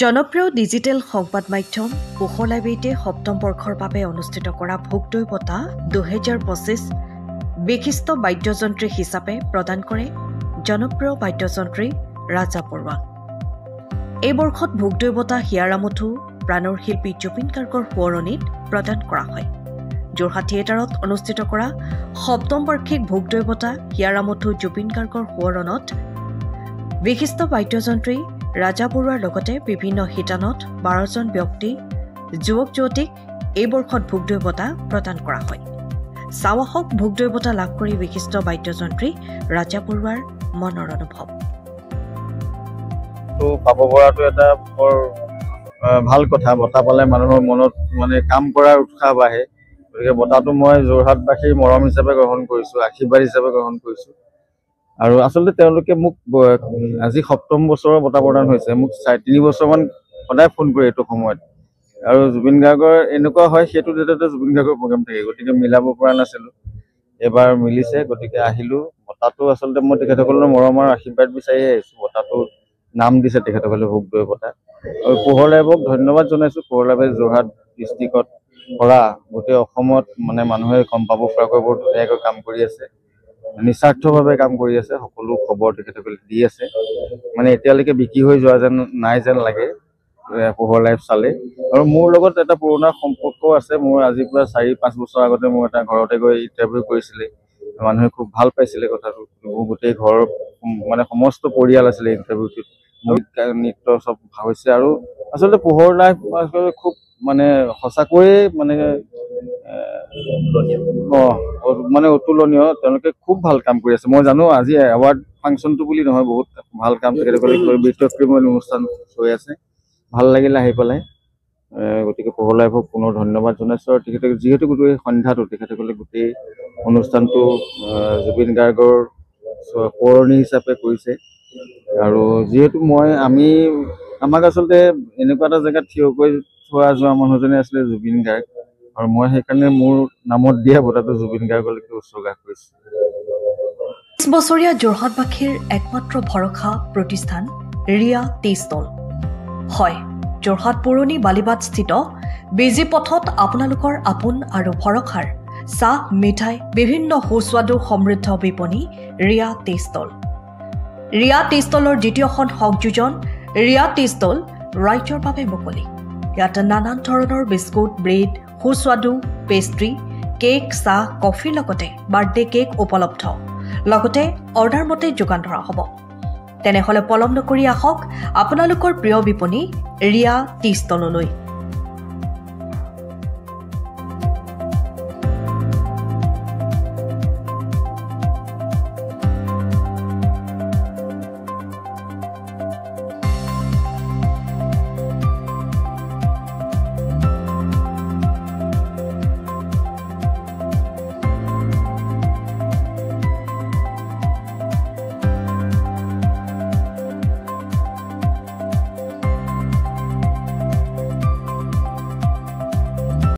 জনপ্ৰিয় ডিজিটেল সংবাদ মাধ্যম পোহৰ লাইব্ৰেৰীতে সপ্তম বৰ্ষৰ বাবে অনুষ্ঠিত কৰা ভোগদৈ বঁটা 2025 বিশিষ্ট বাদ্যযন্ত্ৰী হিচাপে প্ৰদান কৰে জনপ্ৰিয় বাদ্যযন্ত্ৰী ৰাজা বৰুৱা। এই বৰ্ষত ভোগদৈ বঁটা হিয়াৰামঠু প্ৰাণৰ শিল্পী জুবিন গাৰ্গৰ সোঁৱৰণিত প্ৰদান কৰা হয়। যোৰহাট থিয়েটাৰত অনুষ্ঠিত কৰা সপ্তম বাৰ্ষিক ভোগদৈ বঁটা হিয়াৰামঠু জুবিন গাৰ্গৰ সোঁৱৰণত বিশিষ্ট বাদ্যযন্ত্ৰী ৰাজা বৰুৱাৰ লগতে বিভিন্ন শিতানত 12জন ব্যক্তি যুৱক যুৱতীক এই বৰ্ষত ভোগদৈ বঁটা প্ৰদান কৰা হয়। চাৱাহক ভোগদৈ বঁটা লাভ কৰি বিশিষ্ট বাদ্যযন্ত্ৰী ৰাজা বৰুৱাৰ মনৰ অনুভৱ। তো পাব পৰাটো এটা বৰ ভাল কথা। বঁটা পালে মানুহৰ মনত কাম কৰাৰ উৎসাহ বাঢ়ে। গতিকে বঁটাটো মই যোৰহাটবাসীৰ মৰম হিচাপে গ্ৰহণ কৰিছোঁ, আশীৰ্বাদ হিচাপে গ্ৰহণ কৰিছোঁ। আৰু আচলতে তেওঁলোকে মোক আজি সপ্তম বছৰৰ বঁটা প্ৰদান হৈছে। মোক 3 বছৰমান সদায় ফোন কৰে এইটো সময়ত। আৰু জুবিন গাৰ্গৰ এনেকুৱা হয়, সেইটো ডেটতে জুবিন গাৰ্গৰ প্ৰগ্ৰেম থাকে, গতিকে মিলাব পৰা নাছিলোঁ। এবাৰ মিলিছে, গতিকে আহিলোঁ। বঁটাটো আচলতে মই তেখেতসকলৰ মৰম আৰু আশীৰ্বাদ বিচাৰিয়ে আহিছোঁ। বঁটাটো নাম দিছে তেখেতসকলে ভোগদৈ বঁটা। আৰু পোহৰ লাইভক ধন্যবাদ জনাইছোঁ। পোহৰ লাইভে যোৰহাট ডিষ্ট্ৰিক্টত কৰা গোটেই অসমত মানুহে গম পাব পৰাকৈ বৰ ধুনীয়াকৈ কাম কৰি আছে, নিস্বাৰ্থভাৱে কাম কৰি আছে। সকলো খবৰ তেখেতসকলে দি আছে। এতিয়ালৈকে বিক্ৰী হৈ যোৱা যেন নাই যেন লাগে পোহৰ লাইভ চালে। আৰু মোৰ লগত এটা পুৰণা সম্পৰ্ক আছে। মোৰ আজিৰ পৰা 4-5 বছৰ আগতে মোৰ এটা ঘৰতে গৈ ইণ্টাৰভিউ কৰিছিলে। মানুহে খুব ভাল পাইছিলে কথাটো। মোৰ গোটেই ঘৰৰ সমস্ত পৰিয়াল আছিলে ইণ্টাৰভিউটোত। নৃত্য চব হৈছে। আৰু আচলতে পোহৰ লাইভ খুব সঁচাকৈয়ে অতুলনীয়। তেওঁলোকে খুব ভাল কাম কৰি আছে। মই জানো আজি এৱাৰ্ড ফাংচনটো বুলি নহয়, বহুত ভাল কাম তেখেতসকলে অনুষ্ঠান হৈ আছে। ভাল লাগিলে আহি পেলাই। গতিকে পোহৰ লাইভক পুনৰ ধন্যবাদ জনাইছোঁ। আৰু তেখেতসকলে যিহেতু গোটেই সন্ধ্যাটো তেখেতসকলে গোটেই অনুষ্ঠানটো জুবিন গাৰ্গৰ সোঁৱৰণি হিচাপে কৰিছে। আৰু যিহেতু আমাক আচলতে এনেকুৱা এটা জেগাত থিয় কৰি যোৱা মানুহজনে আছিলে জুবিন গাৰ্গ। আৰু মই সেইকাৰণে মোৰ নামত দিয়া বঁটাটো জুবিন গাৰ্গলৈকে উৎসৰ্গা কৰিছোঁ। 20 বছৰীয়া যোৰহাটবাসীৰ একমাত্ৰ ভৰসা প্ৰতিষ্ঠান ৰিয়া টি ষ্টল। হয়, যোৰহাট পুৰণি বালিবাট স্থিত বিজি পথত আপোনালোকৰ আপোন আৰু ভৰসাৰ চাহ, মিঠাই, বিভিন্ন সুস্বাদু সমৃদ্ধ বিপণী ৰিয়া টি ষ্টল। ৰিয়া টি ষ্টলৰ দ্বিতীয়খন সংযোজন ৰিয়া টি ষ্টল ৰাইজৰ বাবে মুকলি। ইয়াত নানান ধৰণৰ বিস্কুট, ব্ৰেড, সুস্বাদু পেষ্ট্ৰি, কেক, চাহ, কফিৰ লগতে বাৰ্থডে কেক উপলব্ধ। লগতে অৰ্ডাৰ মতে যোগান ধৰা হ'ব। তেনেহ'লে পলম নকৰি আহক আপোনালোকৰ প্ৰিয় বিপণী ৰিয়া টি ষ্টললৈ।